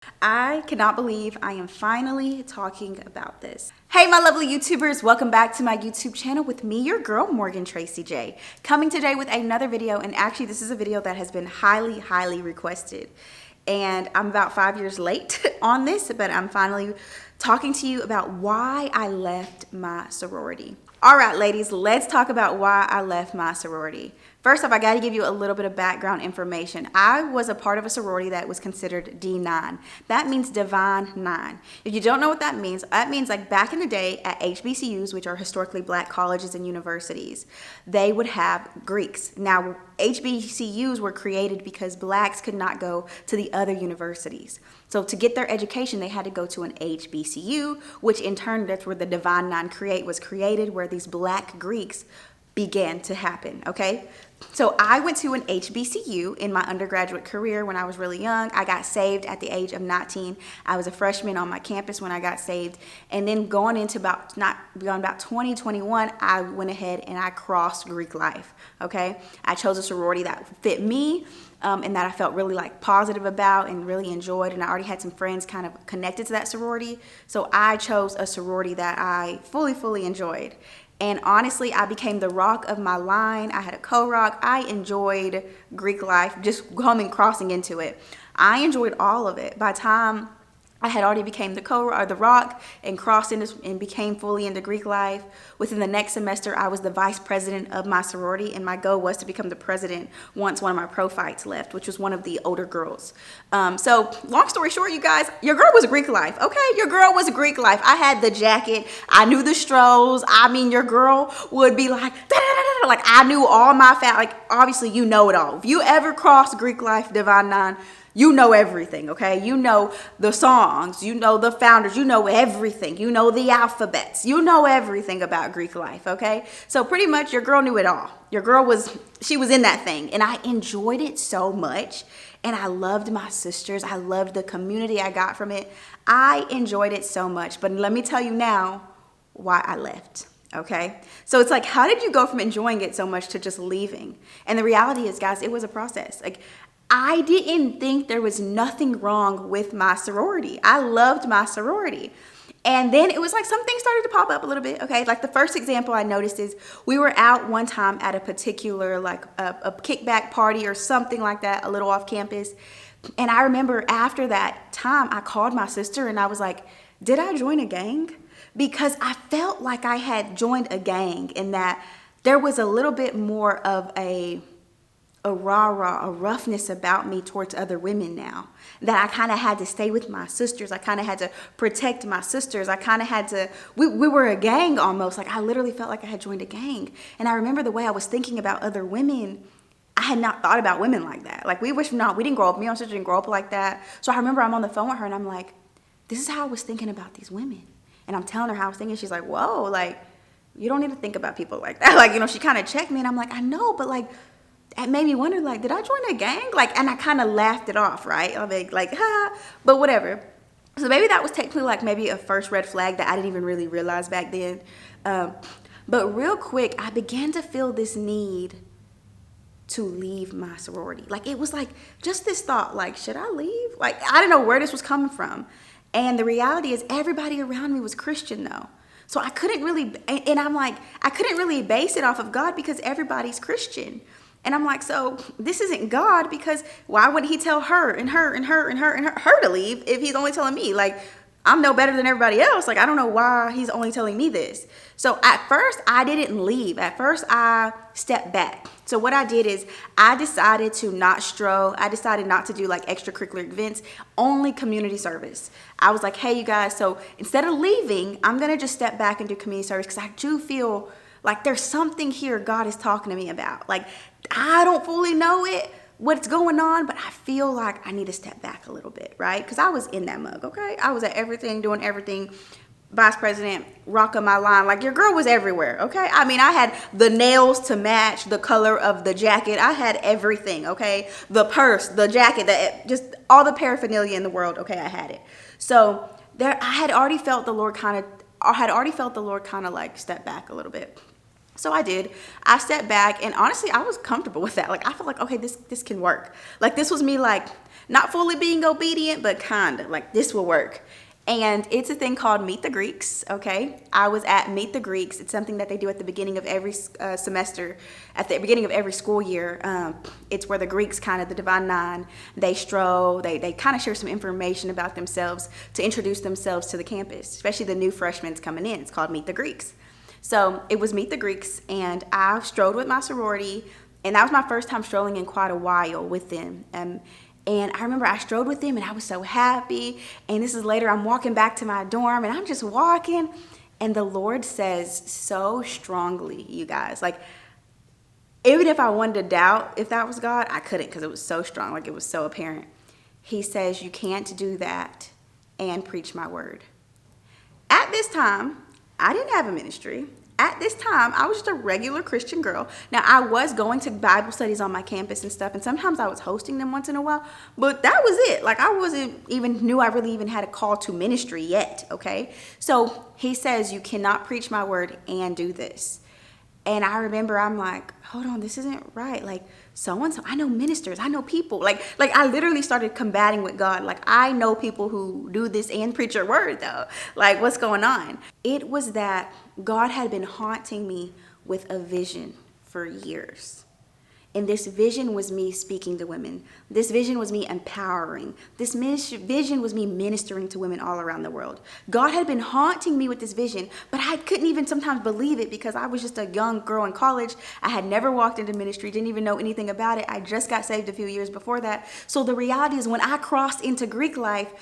I cannot believe I am finally talking about this. Hey, my lovely YouTubers, welcome back to my YouTube channel with me, your girl, Morgan Tracy J. Coming today with another video, and actually this is a video that has been highly requested. And I'm about 5 years late on this, but I'm finally talking to you about why I left my sorority. All right, ladies, let's talk about why I left my sorority. First off, I got to give you a little bit of background information. I was a part of a sorority that was considered D9. That means Divine Nine. If you don't know what that means like back in the day at HBCUs, which are historically black colleges and universities, they would have Greeks. Now, HBCUs were created because blacks could not go to the other universities. So to get their education, they had to go to an HBCU, which in turn, that's where the Divine Nine was created, where these black Greeks began to happen, okay? So I went to an HBCU in my undergraduate career when I was really young. I got saved at the age of 19. I was a freshman on my campus when I got saved. And then going into about 2021, I went ahead and I crossed Greek life, okay? I chose a sorority that fit me and that I felt really like positive about and really enjoyed. And I already had some friends kind of connected to that sorority. So I chose a sorority that I fully enjoyed. And honestly, I became the rock of my line. I had a co-rock. I enjoyed Greek life, just crossing into it. I enjoyed all of it. By the time I had already became the rock and crossed into and became fully into Greek life. Within the next semester, I was the vice president of my sorority, and my goal was to become the president once one of my prophytes left, which was one of the older girls. So long story short, you guys, your girl was Greek life, okay? Your girl was Greek life. I had the jacket. I knew the strolls. I mean, your girl would be like, da-da-da-da-da. Like I knew all my like obviously you know it all. If you ever crossed Greek life, Divine Nine, you know everything, okay? You know the songs, you know the founders, you know everything. You know the alphabets, you know everything about Greek life, okay? So pretty much your girl knew it all. Your girl she was in that thing, and I enjoyed it so much. And I loved my sisters. I loved the community I got from it. I enjoyed it so much. But let me tell you now why I left. Okay, so it's like, how did you go from enjoying it so much to just leaving? And the reality is, guys, it was a process. Like, I didn't think there was nothing wrong with my sorority. I loved my sorority. And then it was like some things started to pop up a little bit, okay? Like the first example I noticed is we were out one time at a particular, like a kickback party or something like that, a little off campus. And I remember after that time, I called my sister and I was like, did I join a gang? Because I felt like I had joined a gang in that there was a little bit more of a rah-rah, a roughness about me towards other women now, that I kind of had to stay with my sisters. I kind of had to protect my sisters. I kind of had to, we were a gang almost. Like I literally felt like I had joined a gang. And I remember the way I was thinking about other women, I had not thought about women like that. Like we didn't grow up, me and my sister didn't grow up like that. So I remember I'm on the phone with her and I'm like, this is how I was thinking about these women. And I'm telling her how I was thinking. She's like, whoa, like, you don't need to think about people like that. Like, she kind of checked me and I'm like, I know, but like, it made me wonder, like, did I join a gang? Like, and I kind of laughed it off, right? I mean, like, ha, but whatever. So maybe that was technically like maybe a first red flag that I didn't even really realize back then. But real quick, I began to feel this need to leave my sorority. Like, it was like just this thought, like, should I leave? Like, I don't know where this was coming from. And the reality is everybody around me was Christian though. So I couldn't really, and I'm like, I couldn't really base it off of God because everybody's Christian. And I'm like, so this isn't God because why would he tell her and her to leave if he's only telling me? Like, I'm no better than everybody else. Like, I don't know why he's only telling me this. So at first I didn't leave. At first I stepped back. So what I did is I decided to not stroll. I decided not to do like extracurricular events, only community service. I was like, hey, you guys, so instead of leaving, I'm going to just step back and do community service because I do feel like there's something here God is talking to me about. Like, I don't fully know what's going on, but I feel like I need to step back a little bit, right? Because I was in that mug, okay? I was at everything, doing everything. Vice president, rock of my line. Like, your girl was everywhere, okay? I mean, I had the nails to match the color of the jacket. I had everything, okay? The purse, the jacket, just all the paraphernalia in the world, okay? I had it. So there, I had already felt the Lord kind of like step back a little bit. So I did. I stepped back, and honestly, I was comfortable with that. Like, I felt like, okay, this can work. Like, this was me, like, not fully being obedient, but kind of like this will work. And it's a thing called Meet the Greeks, okay? I was at Meet the Greeks. It's something that they do at the beginning of every semester, at the beginning of every school year. It's where the Greeks, kind of the Divine Nine, they stroll, they kind of share some information about themselves to introduce themselves to the campus, especially the new freshmen coming in. It's called Meet the Greeks. So it was Meet the Greeks, and I strolled with my sorority, and that was my first time strolling in quite a while with them. And I remember I strode with them and I was so happy. And this is later, I'm walking back to my dorm and I'm just walking. And the Lord says so strongly, you guys, like, even if I wanted to doubt if that was God, I couldn't because it was so strong, like it was so apparent. He says, you can't do that and preach my word. At this time, I didn't have a ministry. At this time, I was just a regular Christian girl. Now, I was going to Bible studies on my campus and stuff, and sometimes I was hosting them once in a while, but that was it. Like, I wasn't even knew I really even had a call to ministry yet, okay? So he says, you cannot preach my word and do this. And I remember I'm like, hold on, this isn't right. Like, so-and-so, I know ministers, I know people. Like I literally started combating with God. Like, I know people who do this and preach your word though. Like, what's going on? It was that God had been haunting me with a vision for years. And this vision was me speaking to women. This vision was me empowering. This vision was me ministering to women all around the world. God had been haunting me with this vision, but I couldn't even sometimes believe it because I was just a young girl in college. I had never walked into ministry, didn't even know anything about it. I just got saved a few years before that. So the reality is when I crossed into Greek life,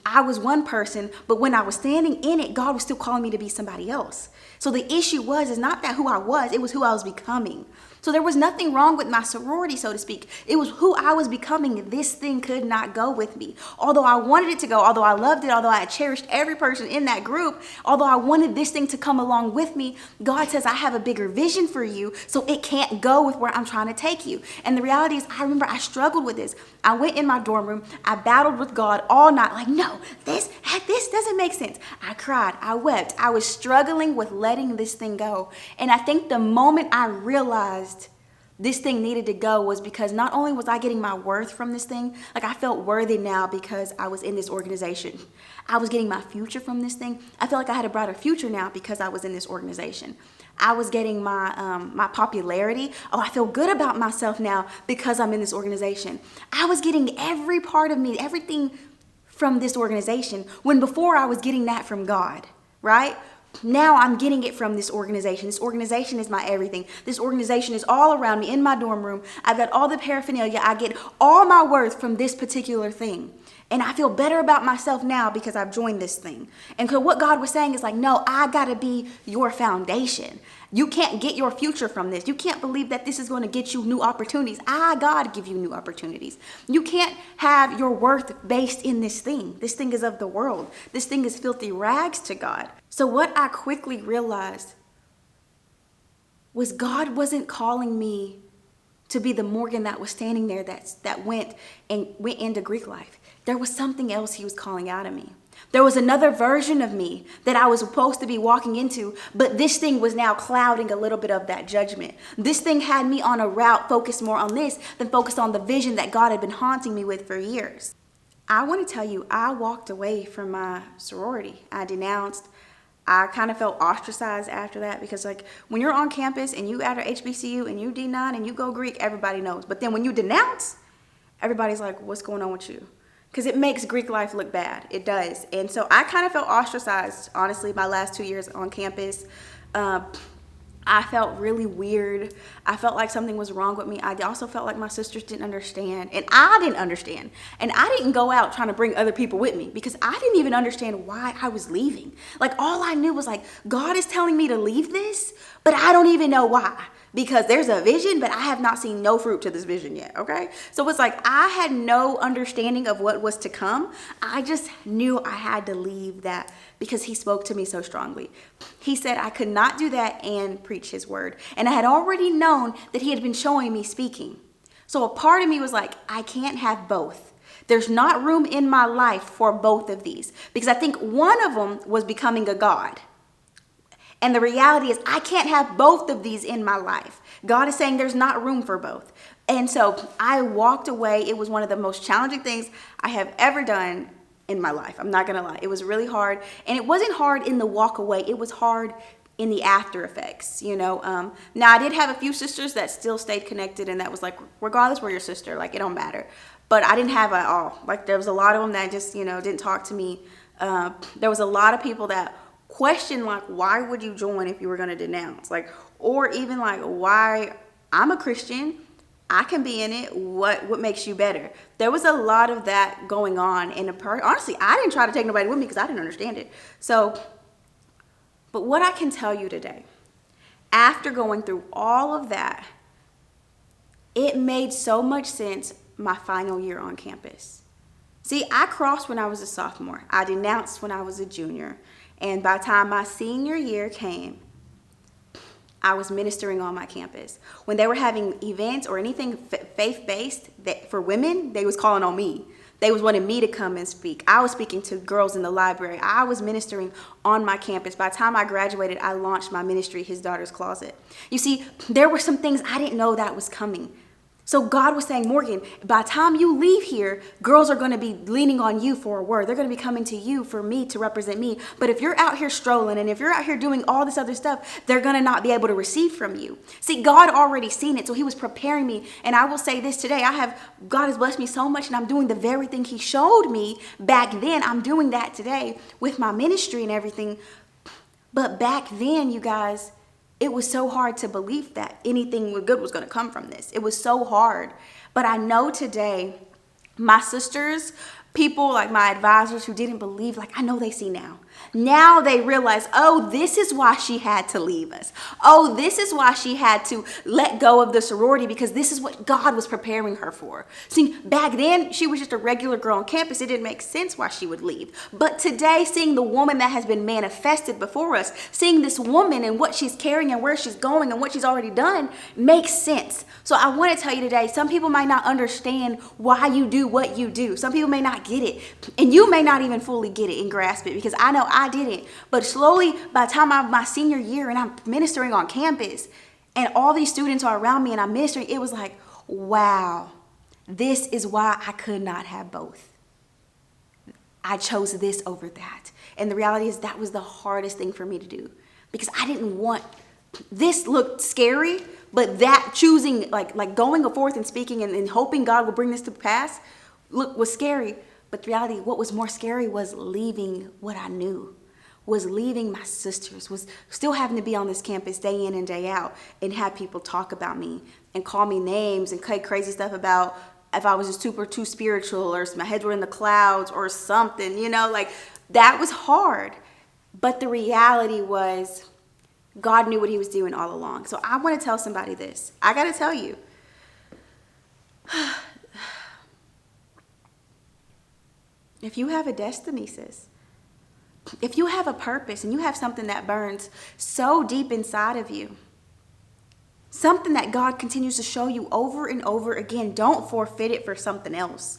I was one person, but when I was standing in it, God was still calling me to be somebody else. So the issue is not that who I was, it was who I was becoming. So there was nothing wrong with my sorority, so to speak. It was who I was becoming. This thing could not go with me. Although I wanted it to go, although I loved it, although I cherished every person in that group, although I wanted this thing to come along with me, God says, I have a bigger vision for you, so it can't go with where I'm trying to take you. And the reality is, I remember I struggled with this. I went in my dorm room. I battled with God all night. Like, no, this doesn't make sense. I cried. I wept. I was struggling with letting this thing go. And I think the moment I realized this thing needed to go was because not only was I getting my worth from this thing, like I felt worthy now because I was in this organization. I was getting my future from this thing. I felt like I had a brighter future now because I was in this organization. I was getting my popularity. Oh, I feel good about myself now because I'm in this organization. I was getting every part of me, everything from this organization, when before I was getting that from God, right? Now I'm getting it from this organization. This organization is my everything. This organization is all around me in my dorm room. I've got all the paraphernalia. I get all my worth from this particular thing. And I feel better about myself now because I've joined this thing. And so what God was saying is like, no, I got to be your foundation. You can't get your future from this. You can't believe that this is going to get you new opportunities. God give you new opportunities. You can't have your worth based in this thing. This thing is of the world. This thing is filthy rags to God. So what I quickly realized was God wasn't calling me to be the Morgan that was standing there that went into Greek life. There was something else he was calling out of me. There was another version of me that I was supposed to be walking into, but this thing was now clouding a little bit of that judgment. This thing had me on a route focused more on this than focused on the vision that God had been haunting me with for years. I want to tell you, I walked away from my sorority. I denounced. I kind of felt ostracized after that because like when you're on campus and you at a HBCU and you D9 and you go Greek, everybody knows. But then when you denounce, everybody's like, what's going on with you? Because it makes Greek life look bad. It does. And so I kind of felt ostracized, honestly, my last 2 years on campus. I felt really weird. I felt like something was wrong with me. I also felt like my sisters didn't understand. And I didn't understand. And I didn't go out trying to bring other people with me because I didn't even understand why I was leaving. Like all I knew was like, God is telling me to leave this, but I don't even know why. Because there's a vision, but I have not seen no fruit to this vision yet, okay? So it's like I had no understanding of what was to come. I just knew I had to leave that because he spoke to me so strongly. He said I could not do that and preach his word. And I had already known that he had been showing me speaking. So a part of me was like, I can't have both. There's not room in my life for both of these because I think one of them was becoming a god. And the reality is I can't have both of these in my life. God is saying there's not room for both. And so I walked away. It was one of the most challenging things I have ever done in my life. I'm not gonna lie. It was really hard. And it wasn't hard in the walk away. It was hard in the after effects, you know. Now I did have a few sisters that still stayed connected, and that was like, regardless we're your sister, like it don't matter. But I didn't have it all. Like there was a lot of them that just, you know, didn't talk to me. There was a lot of people that questioned like, why would you join if you were gonna denounce? Like, or even like, why? I'm a Christian, I can be in it. What makes you better? There was a lot of that going on. And honestly, I didn't try to take nobody with me because I didn't understand it. So, but what I can tell you today, after going through all of that, it made so much sense my final year on campus. See, I crossed when I was a sophomore. I denounced when I was a junior. And by the time my senior year came, I was ministering on my campus. When they were having events or anything faith-based for women, they was calling on me. They was wanting me to come and speak. I was speaking to girls in the library. I was ministering on my campus. By the time I graduated, I launched my ministry, His Daughter's Closet. You see, there were some things I didn't know that was coming. So God was saying, Morgan, by the time you leave here, girls are going to be leaning on you for a word. They're going to be coming to you for me to represent me. But if you're out here strolling and if you're out here doing all this other stuff, they're going to not be able to receive from you. See, God already seen it. So he was preparing me. And I will say this today, God has blessed me so much, and I'm doing the very thing he showed me back then. I'm doing that today with my ministry and everything. But back then, you guys, it was so hard to believe that anything good was going to come from this. It was so hard. But I know today, my sisters, people like my advisors who didn't believe, like I know they see now. Now they realize, oh, this is why she had to leave us. Oh, this is why she had to let go of the sorority, because this is what God was preparing her for. See, back then, she was just a regular girl on campus. It didn't make sense why she would leave. But today, seeing the woman that has been manifested before us, seeing this woman and what she's carrying and where she's going and what she's already done makes sense. So I want to tell you today, some people might not understand why you do what you do. Some people may not get it. And you may not even fully get it and grasp it, because I know I didn't. But slowly, by the time my senior year and I'm ministering on campus and all these students are around me and I'm ministering, it was like, wow, this is why I could not have both. I chose this over that. And the reality is that was the hardest thing for me to do, because I didn't want, this looked scary, but that choosing, like going forth and speaking and hoping God will bring this to pass, was scary. But the reality, what was more scary was leaving what I knew, was leaving my sisters, was still having to be on this campus day in and day out and have people talk about me and call me names and say crazy stuff about if I was just too spiritual or my heads were in the clouds or something, you know, like that was hard. But the reality was God knew what he was doing all along. So I want to tell somebody this. I got to tell you. If you have a destiny, sis, if you have a purpose and you have something that burns so deep inside of you, something that God continues to show you over and over again, don't forfeit it for something else.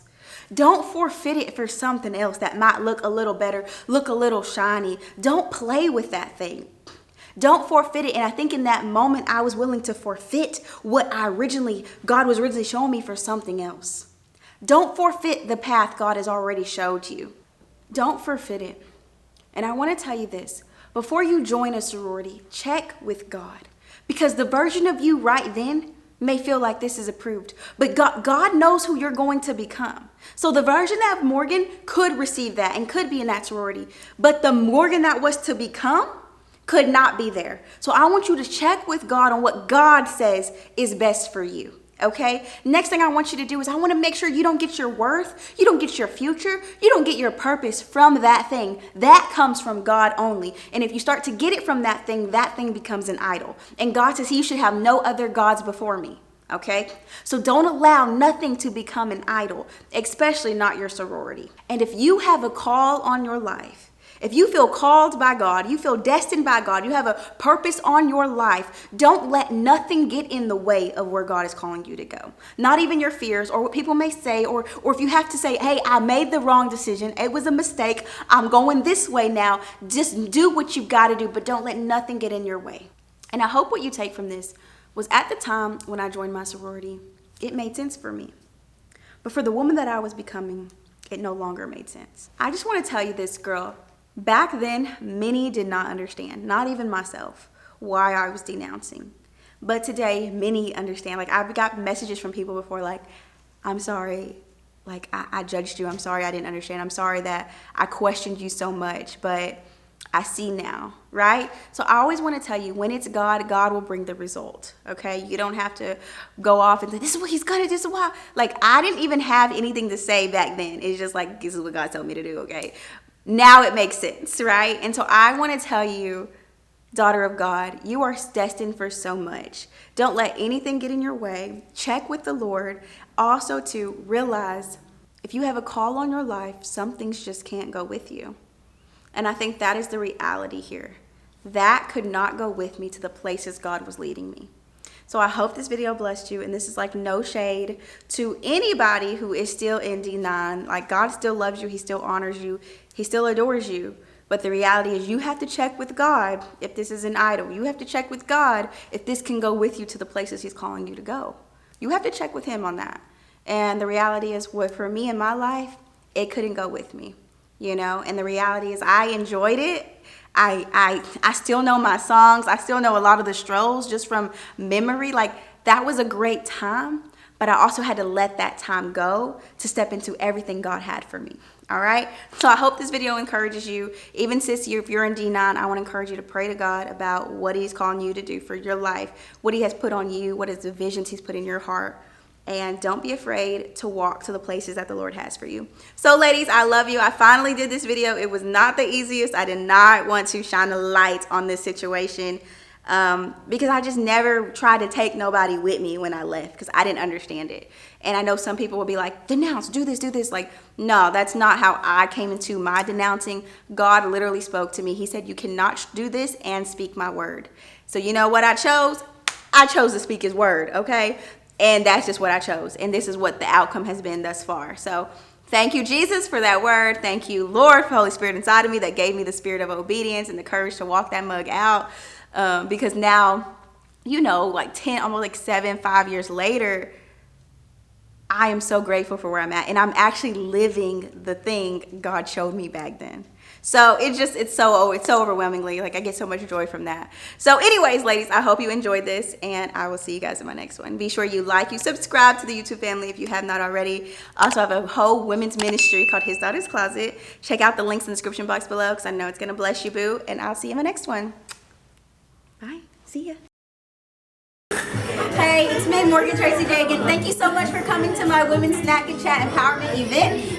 Don't forfeit it for something else that might look a little better, look a little shiny. Don't play with that thing. Don't forfeit it. And I think in that moment, I was willing to forfeit what God was originally showing me for something else. Don't forfeit the path God has already showed you. Don't forfeit it. And I want to tell you this. Before you join a sorority, check with God. Because the version of you right then may feel like this is approved. But God knows who you're going to become. So the version of Morgan could receive that and could be in that sorority. But the Morgan that was to become could not be there. So I want you to check with God on what God says is best for you. Okay? Next thing I want you to do is I want to make sure you don't get your worth, you don't get your future, you don't get your purpose from that thing. That comes from God only. And if you start to get it from that thing becomes an idol. And God says, you should have no other gods before me. Okay? So don't allow nothing to become an idol, especially not your sorority. And if you have a call on your life, if you feel called by God, you feel destined by God, you have a purpose on your life, don't let nothing get in the way of where God is calling you to go. Not even your fears or what people may say, or if you have to say, hey, I made the wrong decision. It was a mistake. I'm going this way now. Just do what you've got to do, but don't let nothing get in your way. And I hope what you take from this was, at the time when I joined my sorority, it made sense for me. But for the woman that I was becoming, it no longer made sense. I just want to tell you this, girl. Back then, many did not understand, not even myself, why I was denouncing. But today, many understand. Like, I've got messages from people before, like, I'm sorry, like, I judged you. I'm sorry I didn't understand. I'm sorry that I questioned you so much, but I see now, right? So I always want to tell you, when it's God, God will bring the result, okay? You don't have to go off and say, this is what he's gonna do, this is why. Like, I didn't even have anything to say back then. It's just like, this is what God told me to do, okay? Now it makes sense, right? And so I want to tell you, daughter of God, you are destined for so much. Don't let anything get in your way. Check with the Lord. Also to realize, if you have a call on your life, some things just can't go with you. And I think that is the reality here. That could not go with me to the places God was leading me. So I hope this video blessed you, and this is like no shade to anybody who is still in D9. Like, God still loves you, he still honors you, he still adores you. But the reality is, you have to check with God if this is an idol. You have to check with God if this can go with you to the places he's calling you to go. You have to check with him on that. And the reality is, what for me in my life, it couldn't go with me, you know? And the reality is, I enjoyed it. I still know my songs. I still know a lot of the strolls just from memory. Like, that was a great time, but I also had to let that time go to step into everything God had for me. All right. So I hope this video encourages you. Even sis, if you're in D9, I want to encourage you to pray to God about what he's calling you to do for your life, what he has put on you, what is the visions he's put in your heart. And don't be afraid to walk to the places that the Lord has for you. So ladies, I love you. I finally did this video. It was not the easiest. I did not want to shine a light on this situation because I just never tried to take nobody with me when I left because I didn't understand it. And I know some people will be like, denounce, do this, do this. Like, no, that's not how I came into my denouncing. God literally spoke to me. He said, you cannot do this and speak my word. So you know what I chose? I chose to speak his word, okay? And that's just what I chose. And this is what the outcome has been thus far. So thank you, Jesus, for that word. Thank you, Lord, for Holy Spirit inside of me that gave me the spirit of obedience and the courage to walk that mug out. Because now, you know, like 10, almost like 5 years later, I am so grateful for where I'm at. And I'm actually living the thing God showed me back then. So it's so overwhelmingly, like, I get so much joy from that. So anyways, ladies, I hope you enjoyed this, and I will see you guys in my next one. Be sure you subscribe to the YouTube family if you have not already. Also, I have a whole women's ministry called His Daughter's Closet. Check out the links in the description box below because I know it's going to bless you, boo. And I'll see you in my next one. Bye. See ya. Hey, it's me, Morgan Tracy J again. Thank you so much for coming to my Women's Snack and Chat Empowerment event.